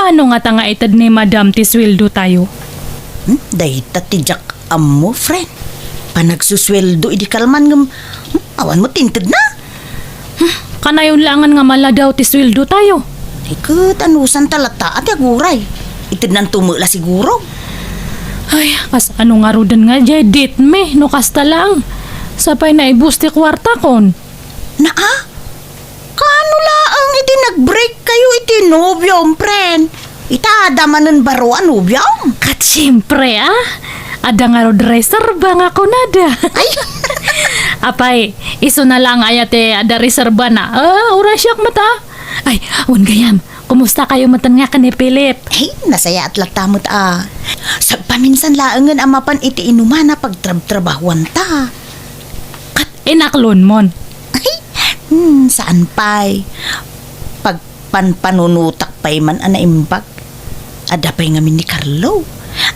Paano nga tanga itad ni Madam Tiswildo tayo? Dahita tijak amo, friend. Panagsusweldo, idi kalman ngam. Awan mo tinted na. Kanayon langan nga mala daw Tiswildo tayo. Ikut, anusan talata at yaguray. Itid nang tumula siguro. Ay, kas ano nga rudan nga jay dit me, no kasta lang. Sapay na ibusti kwarta kon. Kano laang iti nag-break kayo iti nobyong, friend? Itadamanan baro ang nobyong. Kat siyempre ada nga rod reserba nga kunada. Ay, Apay, iso na lang ayate ada reserba na. Urasyak mata. Ay, awan gayam. Kumusta kayo matan nga ka ni Philip? hey, nasaya at latamot Sa paminsan laangan amapan iti inumana pagtrabahuan ta. Kat inaklon mon. Ay, saan pa'y? Pag panunutak pa'y man anaimbag. Ada pa'y ngamin ni Carlo.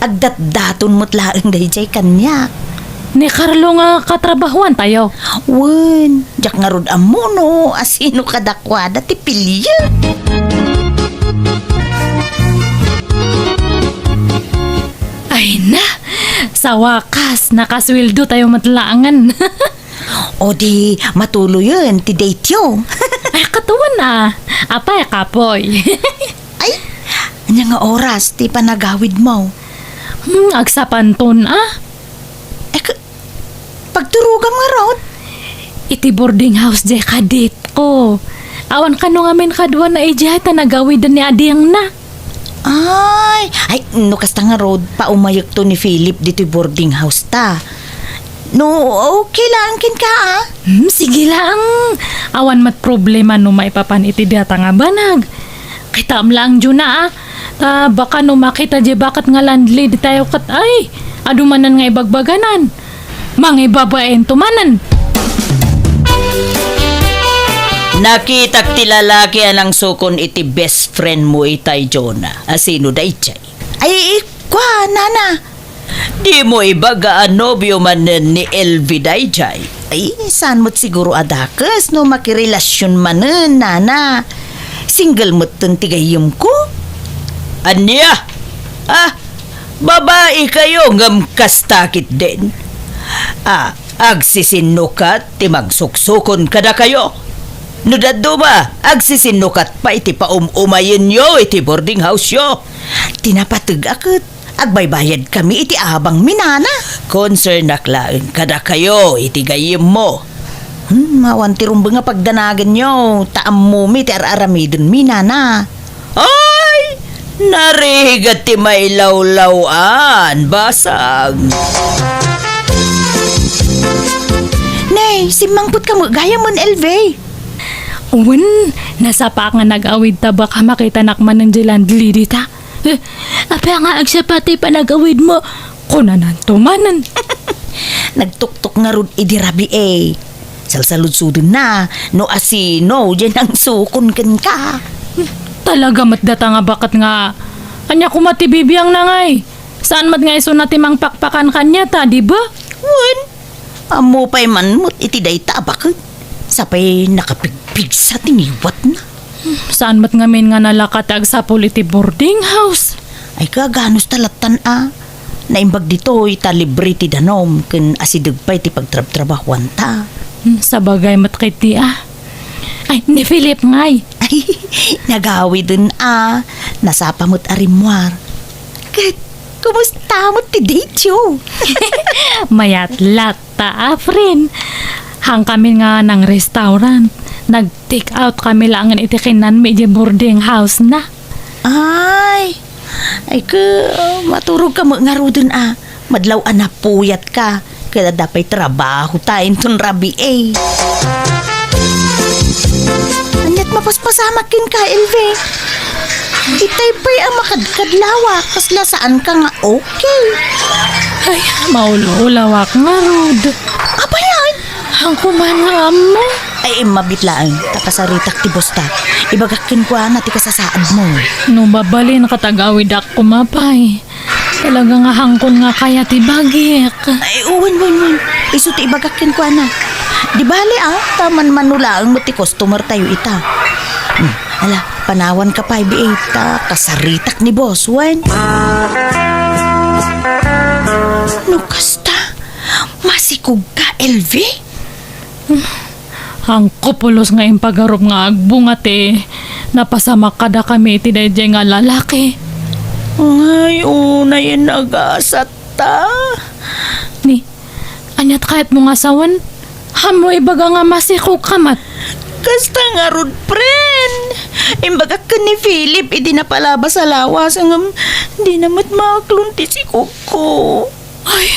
Agdat-daton mo't laang dahil kanyak. Ni Carlo nga katrabahuan tayo. Wen, jak nga rod amono, asino kadakwada ti pilya. Ay na, sa wakas, nakaswildo tayo matlaangan. O di, matuloy yun, ti date yo. Ay, katuwan na. Apay, kapoy. Ay, anya nga oras, ti panagawid mo. Agsapanton, Pagturugam nga rod. Iti boarding house jay kadit ko. Awan ka no ngamin kadwa na ijay ta nagawidan ni adiyang na. Ay, no kasta nga rod, paumayag to ni Philip dito boarding house ta. No, okay lang kin ka Sige lang. Awan mat problema no maipapan iti data nga banag. Kita lang dyan na baka no makita jay bakat nga landlady tayo kat ay. Adumanan nga ibagbaganan. Mangibabaen tumanan. Nakitak ti lalaki anang sukon iti best friend mo itay Jonah. Asino day chay? Ay, ikwa, nana. Di mo ibaga nobyo man ni LV day chay. Ay, saan mo't siguro adakas no makirelasyon man nana. Single mo't tuntigayom ko? Anya? Babae kayo ngam kastakit din. Agsisinukat ti magsuksukon kada kayo. Nudaddo ba, agsisinukat pa iti umayin yo iti boarding house yo. Tinapatag akit, agbaybayad kami iti abang minana. Concern naklaan kada kayo iti gayim mo. Mawanti rumba nga pagdanagan yo, taam mo mi ti araramidon minana. Ay, narigat ti may lawlawan, basag. Nay, simmangput ka mo, gaya mon LV. Uwan, nasa pa nga nag-awid ta baka makita nakman ng landlady ta. Apa nga agsapati pa nag-awid mo, kunanan tumanan. Nagtuktok nga rod idirabi Salsaludsudin na, no asino, dyan ang sukon kan ka. Talaga matdata nga bakat nga, kanya kumatibibiyang na ngay. Saan mat nga iso natimang pakpakan kanya ta, di ba? Wen, amo pa'y man mo't itiday tabak. Sapay nakapigpig sa tiniwat na. Saan mat ngamin nga nalakatag sa politi boarding house? Ay kaganos talatan Naimbag dito ita libre ti danom ken asideg pa'y ti pagtrab-trabahuan ta. Sa bagay mat kay ti Ay, ni Philip ngay. Ay, nagawi dun nasapa mo't arimwar. Kumusta mo't ti date yo? Mayatlat ta, friend. Hang kami nga ng restaurant. Nag-take out kami lang ang itikinan medyo boarding house na. Ay maturog ka mo nga rudun Madlaw puyat ka. Kaya dapay trabaho tayo tun rabi Anyat mapaspasamakin ka, LV. Itay pa'y ang makadkadlawa. Kasla saan ka nga okay. Ay, maulawak nga, Rod. Apa yan? Ang kumanam mo. Ay, mabitlaan. Takasaritak ti bosta. Ibagakin ko na ti kasasaad mo. No babalin katagawid ako mapay. Talaga nga hangkon nga kaya ti bagik. Ay, uwan. Iso ti ibagakin ko na. Di bali taman manulaang mo ti customer tayo ita. Ala, panawan ka pa ibiita kasaritak ni Boss Wen. No kasta, masikog ka, LV? Ang kupulos nga impagarup nga agbungat napasama kada kami iti dayjay nga lalaki. Ay, unay nagasat ta. Ni, anyat kahit mo nga sawan, hamo ibaga nga masikog kamat. Kasta nga rod, friend. Imbaga ka ni Philip, idi na palabas sa lawas ang di namat makaklunti si Kuko. Ay,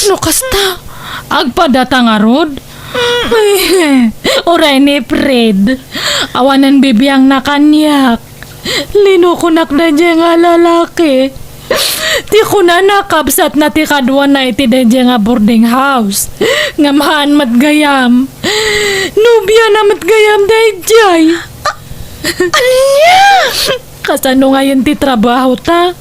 no kasta, agpadata nga rod. Ay, oray ni Fred, awanan bibiyang nakanyak. Linukunak na dyan nga lalaki. Ti ko na nakabsat na ti kadwa na iti dyan nga boarding house. Nga mahaan matgayam. Nubya na matgayam dayjay. Anya? Kasano ngayon ti trabaho ta?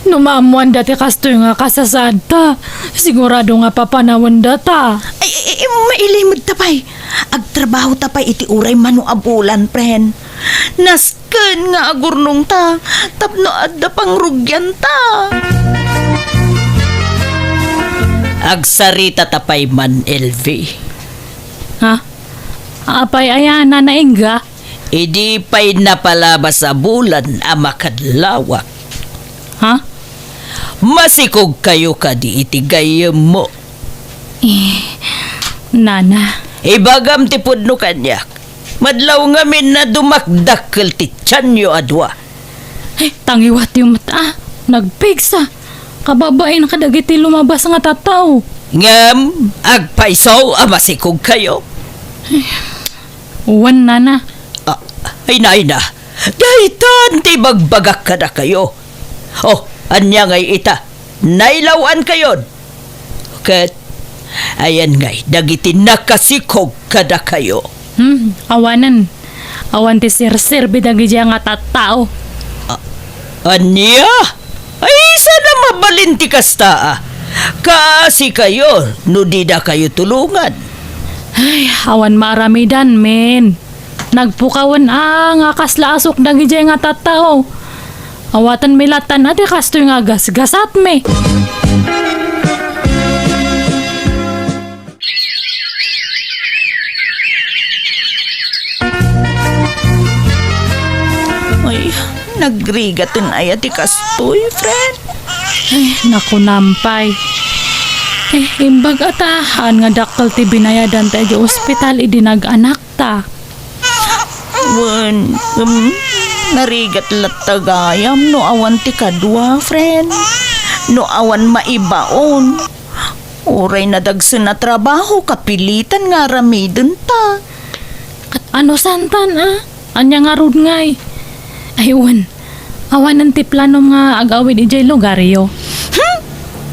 Numamuan dati kastoy nga kasasad ta. Sigurado nga papanawan data. Ay, mailimod tapay. Agtrabaho tapay iti uray mano abulan, friend. Nasken nga agurnong ta. Tapno adda pangrugyan ta. Agsarita tapay man, LV. Ha? Apay ayana na inga? Idi pa'y napalabas sa bulan amakadlawak. Ha? Masikog kayo ka di itigay mo. Nana. Ibagam ti pudno kanyak. Madlaw ngamin na dumakdakkel ti tiyanyo adwa. Tangiwat yung mata. Nagpigsa. Kababain kadagiti lumabas nga tataw. Ngam, agpaisaw masikog kayo. Uwan, nana. Ay na. Dahitan ti bagbagak ka na kayo. Oh, anya ngay ita. Nailawan kayon. Ket, ayan ngay, dagiti nakasikog ka na kayo. Awanan. Awan ti sir bidagi dyan nga tatao. Anya? Ay, sana mabalinti kasta. Kasi kayo, no di na kayo tulungan. Ay, awan maramidan, men. Nagpukawan nga kasla asok dagi dyan nga tatao. Awatan milatan ati kastoy nga gasgasat me. Ay, nagrigatan ay ati kastoy, friend. Naku nampay. Imbag atahan nga dakkel ti binayadan tayo di ospital idinag-anak ta. Narigat latagayam no awan ti kadwa, friend. No awan maibaon. Uray na dagsun na trabaho kapilitan nga ramidon ta. Ano santan Anya nga rod ngay. Aywan. Awan ti plano nga agawid ijay lugaryo.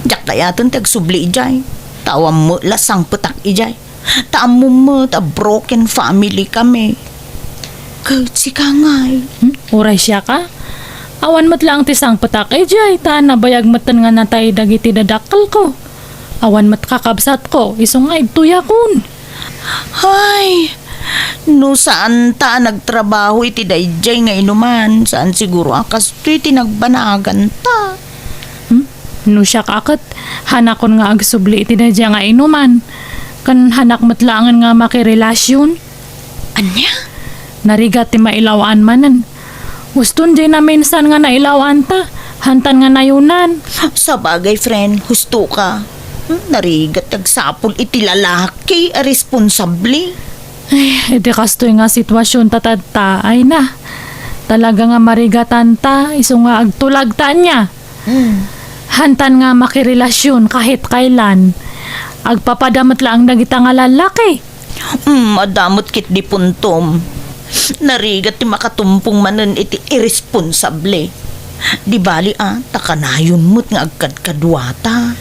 Jak dayaton tagsubli ijay. Tawam mo lasang putak ijay. Taam mo ta broken family kami. Kautsi ka ngay. Uray siya ka? Awan mat lang ti sang patak ijay. Ta nabayag matan nga natay dagiti dadakal ko. Awan mat kakabsat ko. Iso nga ituya kun. Ay, no saan ta nagtrabaho iti dayjay nga inuman. Saan siguro akas iti nagbanagan ta. No siya kakot, hanakon nga agsubli iti dadya nga inuman. Kan hanak matlangan nga makirelasyon. Anya? Narigat ti mailawaan manan. Guston di na minsan nga nailawaan ta. Hantan nga nayunan. Sa bagay, friend, husto ka. Narigat tagsapol iti lalaki a responsable. Ay, iti kastoy nga sitwasyon tatadta ay na. Talaga nga marigatan ta, iso nga agtulagtan niya. Hantan nga makirelasyon kahit kailan. Agpapadamat lang dagita nga lalaki. Madamot kit di puntom. Narigat ti makatumpong manen iti irresponsable. Di bali takanayon mo't nga agkadkadwata.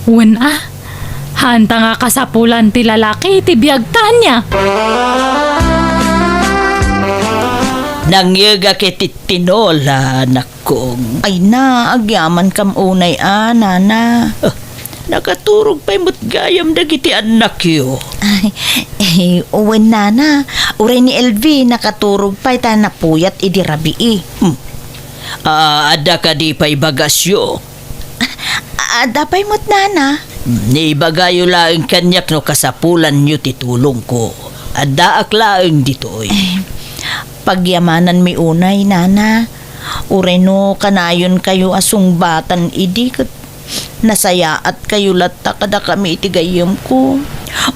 Wen hanta nga kasapulan ti lalaki ti biyagtan niya. Nangyaga kiti tinola, nakong. Ay na, agyaman kam unay, nana. Nakaturog pa'y mo't gayam dagiti anak yo. Uwan nana. Uray ni LV nakaturog pa'y ta napuyat idi rabi Ada ka di pa'y bagasyo. Dapay mo't nana. Ni bagayo laeng kanyak no kasapulan nyo titulong ko. Ada ak laeng ditoy. Pagyamanan mi unay nana. Uray no kanayon kayo asung batan idi kat nasaya at kayo latta kada kami itigayam ko.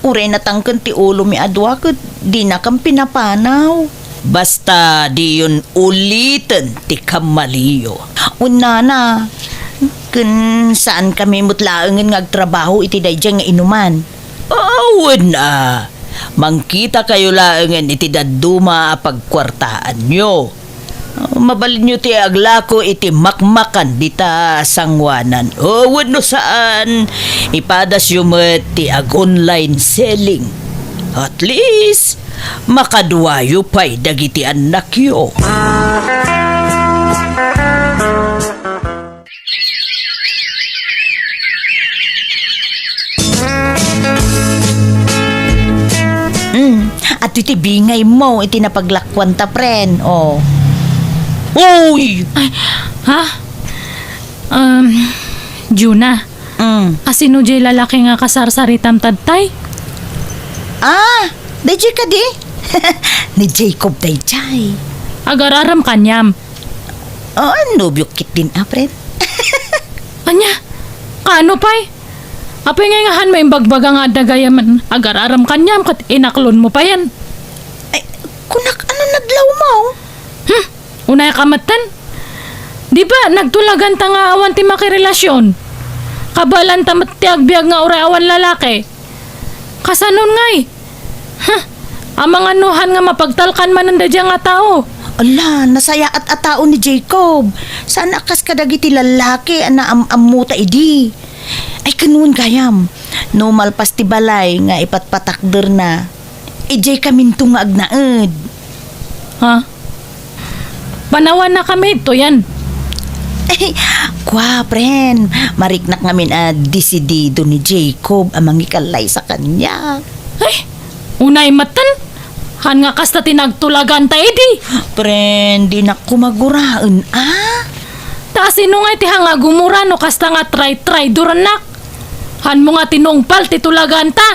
Uray natangkan ti ulo mi adwa kat di na kang pinapanaw. Basta di yun ulitin ti kamaliyo. Nana, kun saan kami mutlaangan ngagtrabaho iti dayjay nga inuman. Awan na. Mangkita kayo laangan iti daduma pagkwartaan nyo. Mabalin nyo ti aglako iti makmakan dita sangwanan. Awan no saan. Ipadas yung ti ag online selling. At least, makaduwayo pa'y dagiti anak yo. At iti bingay mo iti napaglakwan ta pren. Uy! Ha? Juna, asino jay lalaki nga kasarsaritam tadtay? Dayjay ka di? Ni Jacob dayjay. Agararam kanyam. Nubyukit din pren. Anya, kano pa'y? Apay nga han may bagbaga nga dagayaman. Agararam kanyam kat inaklon mo pa yan. Ay, kunak ano naglaw mo? Unay kamatan. Di ba nagtulagan ta nga awan ti makirelasyon? Kabalan ta matiagbiag nga uray awan lalaki. Kasanon ngay? Ang mga nuhan nga mapagtalkan man ang dadya nga tao. Ala, nasaya at atao ni Jacob. Sana kas kadagiti lalaki na amuta idi. Ay kanuun gayam. No malpas ti balay nga ipatpatakder na. Ijay kamintong nga agnaed. Ha? Panawan na kami ito yan. Kwa, pren. Mariknak ngamin desidido ni Jacob ang mangikalay sa kanya. Ay, unay matan. Han nga kasta tinagtulagan ta edi. Pren, di na kumaguraan, Ta sino nga iti hanga gumura no kasta nga try duranak. Han mo nga tinungpal titulagan ta.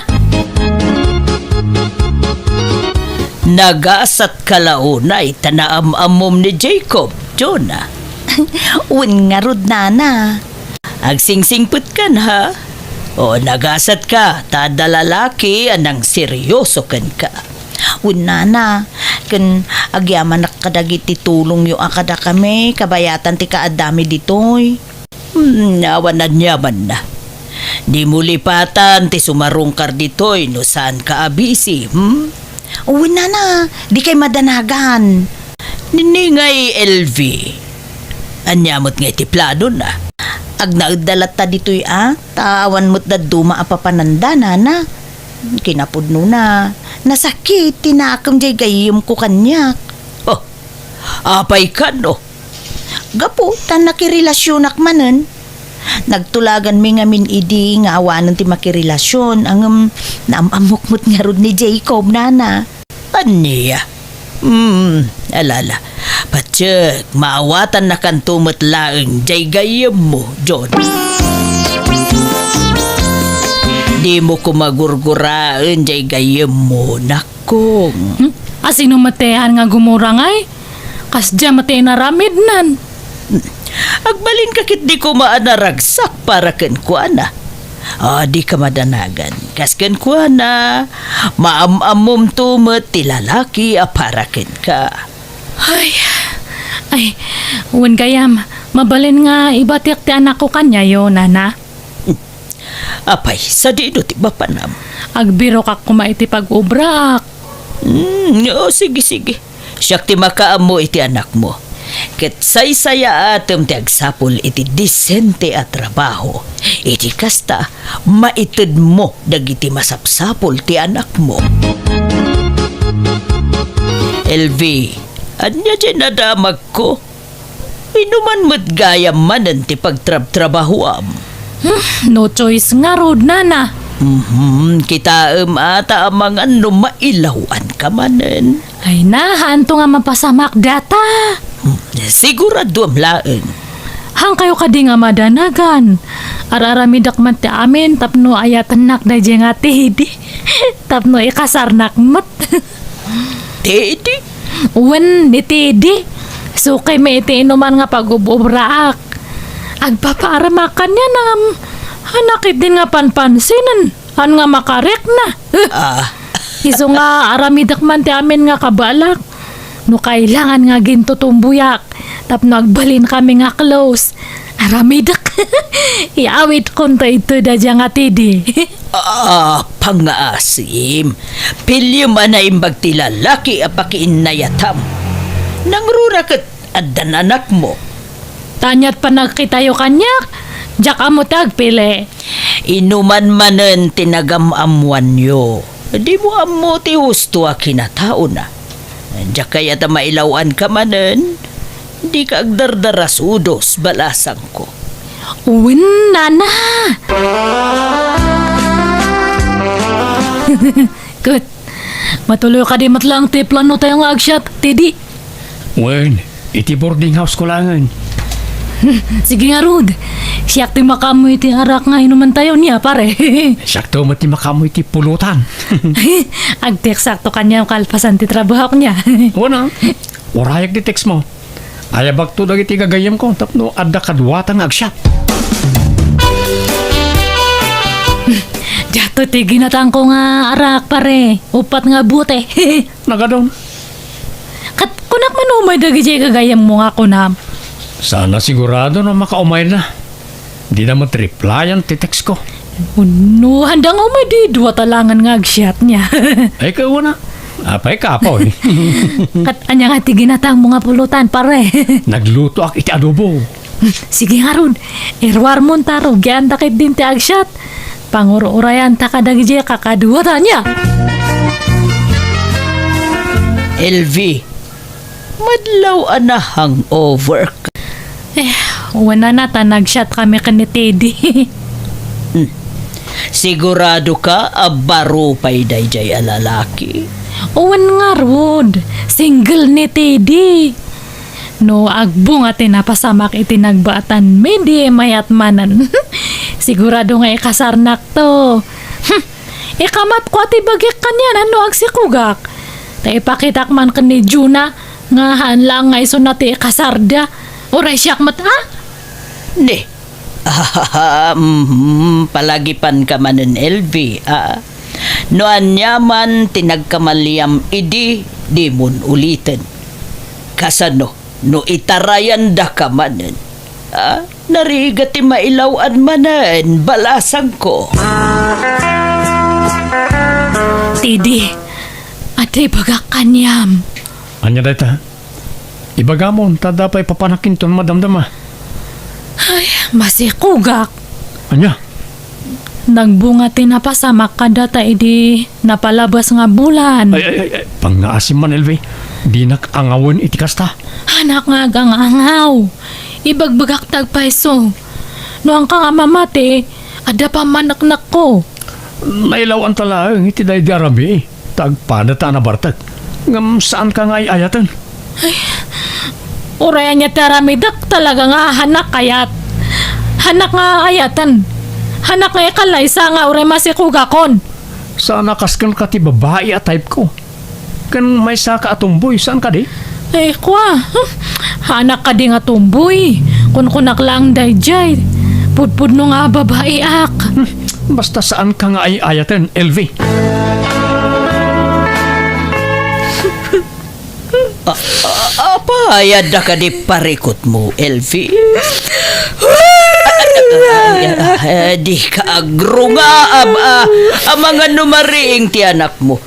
Nagasat kalaunay tanaam-amom ni Jacob, Jonah. Un nga rod nana. Agsingsingput kan ha? O nagasat ka, tada lalaki anang seryoso kan ka. Un nana, kan agyaman nakadagiti tulong yung akada kami, kabayatan ti kaadami ditoy. Nawanan yaman na. Di mo lipatan ti sumarungkar ditoy no saan ka abisi, Un nana, di kay madanagan. Niningay LV. Anyamot nga iti plano na. Agnaagdalat ta ditoy taawan mo't daduma apapananda nana. Kinapudno na. Nasakit, tinakam jay gayim ko kanyak. Oh, apay ka no? Gapo, tan nakirelasyonak manen. Nagtulagan mi nga min idi nga awanan ti makirelasyon ang naamamukmut nga rod ni Jacob nana. Aniya? Alala. Patsyak, maawatan na kan tumatlaang jay gayam mo, John. Di mo kumagurguraan jay gayam mo, nakong. Asino matehan nga gumura ngay? Kasdya mate naramid nan. Agbalin kakit di ko maanaragsak para ken kuana. Di ka madanagan. Kas ken kuana, maamamom tumet ti lalaki para ken ka. Ay, uwan gayam, mabalin nga ibatiak ti anak ko kanya yo, nana. Apay, sa dino ti bapanam. Agbiro kak kumaiti pag-ubrak. Sige. Siyak ti makaamo iti anak mo. Ket say-saya atem ti agsapol iti disente at trabaho. Iti kasta, maited mo dagiti masapsapol ti anak mo. LV, anya dyan nadamag ko. Inuman mo't gayam manan ti pagtrab-trabahoam. No choice nga rod, nana. Kita ata ang mga mailawan ka manen. Ay na, hanto nga mapasamak data. Sigurado ang laeng. Hang kayo kadi nga madanagan. Araramidak man ti amin, tapno ayatan nak na dyan nga tihidi. Tapno ikasar nak mat. Tedi? Wan, ni tihidi. So kay may iti inuman nga pag-ubraak. Agpaparamakan niya na hanakit din nga panpansinan. Han nga makarek na. Iso nga aramidak man ti amin nga kabalak. No kailangan nga ginto tumbuyak. Tapno agbalin kami nga close. Aramidak. Iawit konta ito da dyan nga tidi. Pangaasim. Pilyo man na imbag ti lalaki apakiinayatam. Nangrura kat adan anak mo. Tanyat pa nagkitayo kanyak. Diyak amo tagpili. Inuman manen tinagamamuan yo. Di mo amo ti husto a kinatao na. Diyak kaya ta mailawan ka manen. Di ka agdardaras udos balasang ko. Uwin, nana. Good. Matuloy ka di matlang ti plano tayong agsyat, Tidi. Wen, iti boarding house ko langan. Sige nga, Rod. Siyak ti makamoy ti arak nga inuman tayo niya, pare. Sakto mati makamoy ti pulutan. Agtik sakto kanya ang kalpasan ti trabaho niya. O na, orayak di text mo. Ayabag to dagiti gagayam ko, tapno adda kadwatang agsyat. Diyato ti ginatang ko nga arak, pare. Upat nga bute. Nagadon. Kat kunak man umay dagi jay kagayam mo nga kunam. Sana sigurado na makaumay na. Di naman replyan ti text ko. Uno, handang umay di dua talangan nga agsyat niya. Ay kayo na. Apay kapo eh. Kat anya nga ti ginatang mo nga pulutan, pare. Nagluto ak iti adobo. Sige nga ron, irwar mo taro, gian takit din ti agsyat. Panguro-urayan ta kadagi jay kakaduwata niya. LV, madlaw na hangover ka. Wala na ta nagshot kami ka ni Teddy. Sigurado ka abaro pa'y dayjay alalaki. Uwan nga Rod, single ni Teddy. No agbong at tinapasamak itinagbaatan, hindi mayat manan. Sigurado nga ikasarnak to. Ikamat ko ati bagik kanyan, ano agsikugak. Ta ipakitak man ka ni Juna, nga hanlang nga iso nati ikasarda. Oray siyak mat Ne. Palagipan ka manen LV. Noan yaman tinagkamaliam idi di mun ulitin. Kasano no itarayan da ka manen. Nariga ti mailawan manen balasang ko. Tidi, ati bagak kanyam. Anya data. Ibagamon, tada pa'y papanakin ton madamdama. Ay, masikugak. Anya? Nagbunga tinapasamak kada ta idi napalabas nga bulan. Ay, pangaasim man, LV. Di nakangawon iti kasta. Anak nga angaw. Ibagbagak tagpaiso. No ang ka nga mamati, ada pa manaknak ko. Nailawan tala, iti day di arabi. Tagpanata na bartag. Ngam saan ka nga ayatan? Uraya niya taramidak talaga nga hanak kayat. Hanak nga ayatan. Hanak nga ikalay sa nga uray masikugakon. Sana kaskan ka ti babae at type ko. Kan may saka atumboy, saan ka di? Ay, kwa. Hanak ka di nga tumboy. Kunkunak lang dayjay. Pudpud no nga babae ak. Basta saan ka nga ay ayatan, LV? Apayad na ka di parikot mo, LV. Di ka agro nga, ang mga numariing ti anak mo.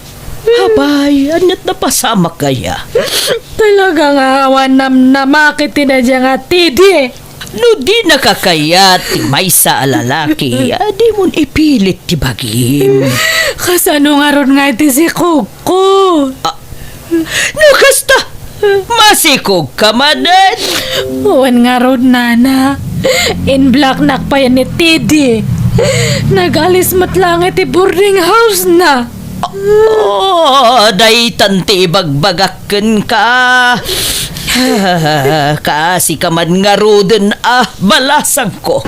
Abay, anit na pasama kaya. Talaga nga awan namakit na dyan nga tidi. No di nakakayat ti may sa alalaki, di mo ipilit ti bagim. Kasano nga ron nga iti si Kuko. No kasta, masikog ka manan. Uwan nga ron, nana. In black nak pa yan ni Teddy. Nagalis matlang iti boarding house na. Oh, day tanti bagbagaken ka. Kaasi ka man nga roden balasang ko.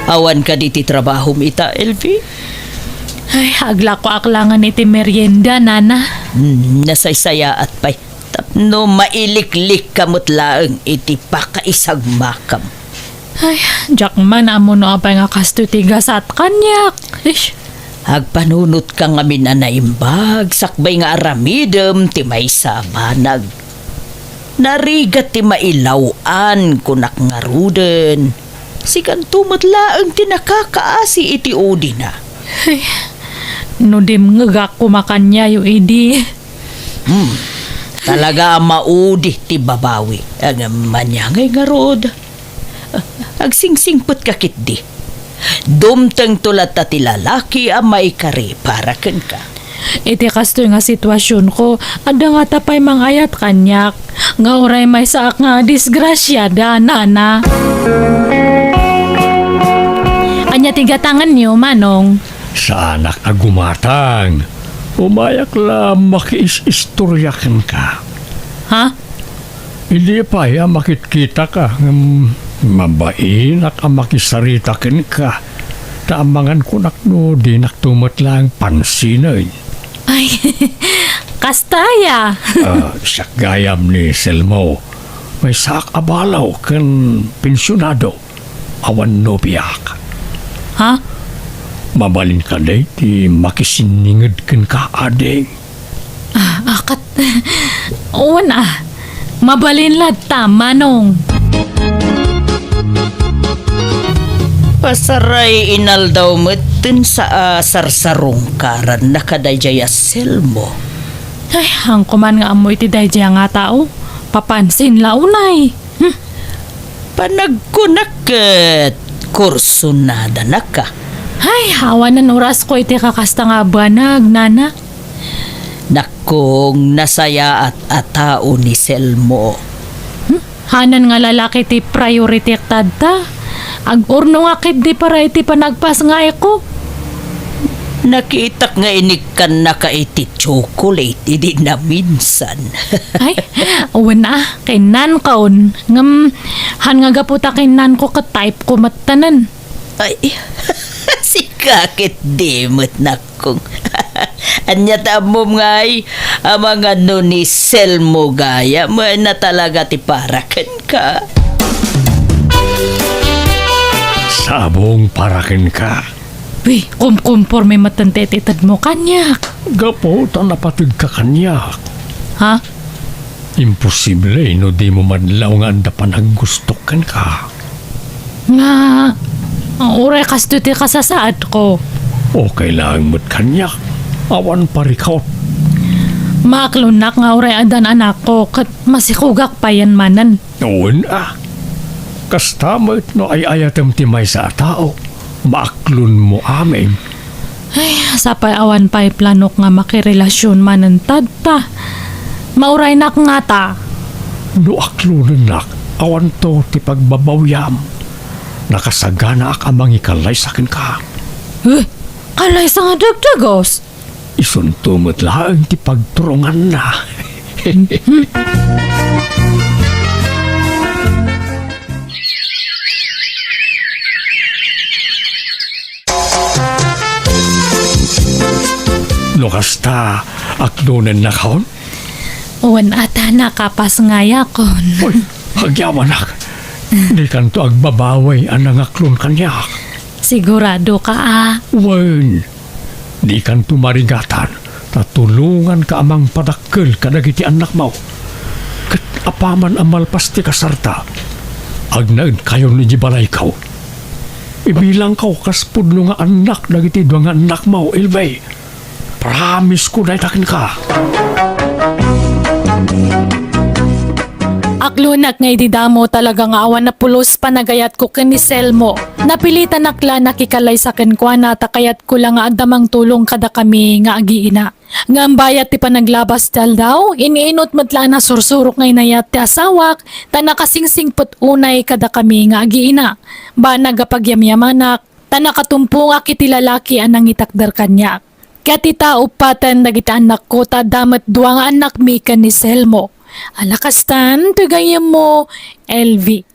Awan ka di ti trabaho ita, Elvie? Ay, agla ko aklangan iti merienda, nana. Nasaysaya at pay. Tapno mailiklik kamot laeng iti pakaisag makam. Ay, jak man amo no apay nga kasto tigas at kanyak. Ish. Agpanunot ka nga minanaimbag, sakbay nga aramidem ti may sabanag. Narigat ti mailawan kunak nga ruden. Sikan tumatlaang ti nakakaasi iti udi na. Ay, no dim ngagak kumakanya yu idi. Talaga maudi ti babawi. Ang manyangay nga rod. Agsingsingpot kakit di. Dumteng tulat ta ti lalaki may kari para ken ka. Iti kasto nga sitwasyon ko, ada nga tapay mangayat kanyak. Nga oray may saak nga disgrasyada, nana. Anya tigatangan niyo, manong. Sa anak agumatang. Umayak lang makiis-istoryakan ka. Ha? Hindi pa makitkita ka. Mabain at makisaritakin ka. Taamangan ko nakno di naktumot lang pansinay. Ay, kastaya. Sa gayam ni Selmo, may sak abalaw kan pensyonado. Awan nobiyak. Ha? Mabalin ka day, di makisiningid kan ka ading. Akat. Una. Mabalin lad manong. Pasaray inal daw metin sa sarsarungkaran na kadayjaya Selmo. Ay, ang kuman nga amoy ti dayjay nga tao. Papansin launay. Panagkunaket kurso na ka. Ay, hawanan oras ko iti kakasta nga banag, nana. Nakong nasaya at atao ni Selmo. Hanan nga lalaki ti priority tadta. Ag-urno nga kit di para iti panagpas nga ko. Nakitak nga inikan na ka iti chocolate idi na minsan. Ay, uwan kay nan kaon. Ngam, han nga gaputa kay nan ko ka-type ko matanan. Ay, si kakit dimot na kong. Anya tamom nga ay ang mga no ni Selmo gaya mo na talaga ti parakan ka. Sabong parakin ka. Uy, kumporme matantetitad mo kanyak. Gapo, tanapatid ka kanya. Ha? Imposible, no di mo madlaw nga anda panaggustokan ka. Nga, ang uray kasto ti kasasaad ko. Okay lang mo't kanya. Awan parikaw. Maklunak nga uray adan anak ko kat masikugak pa yan manan. Noon Kastamot no ay ayatem timay sa tao. Maaklon mo amin. Ay, sapay awan pa'y planok nga makirelasyon manan tadta. Mauray nak nga ta. No aklunan nak, awan to ti pagbabawyam. Nakasagana ak amang ikalay sa akin ka. Kalay sa nga dagdagos. Isuntumot lang ti pagturungan na. No kasta, aklunan na kaon? Uwan ata nakapas nga yakon. Uy, hagyaman nak. Di kanto agbabaway anang aklon kanyak. Sigurado ka Wen, di kanto marigatan. Tatulungan ka amang padakkel kadagiti anak mo. Kat apaman amal pasti kasarta. Agnaid kayo ni Jibalay kaw. Ibilang kaw kaspudlo nga anak dagiti dua nga anak mo, Ilbay. Promise ko na itakin ka. Aklunak nga ididamo talaga nga awan na pulos panagayat ko ken ni Selmo. Napilitan akla nakikalay sa kenkwana takayat ko lang nga adamang tulong kada kami nga agiina. Nga ang bayat ti panaglabas tal daw, iniinot matla na sursurok nga inayat ti asawak, ta nakasingsing put unay kada kami nga agiina. Ba nagapagyamyamanak, ta nakatumpo nga kiti lalaki anang itakdar kanya. Kaya ti tao patan dagiti anak ko ta damat duwa nga anak mi ken ni Selmo. Alakastan, tugayam mo, LV.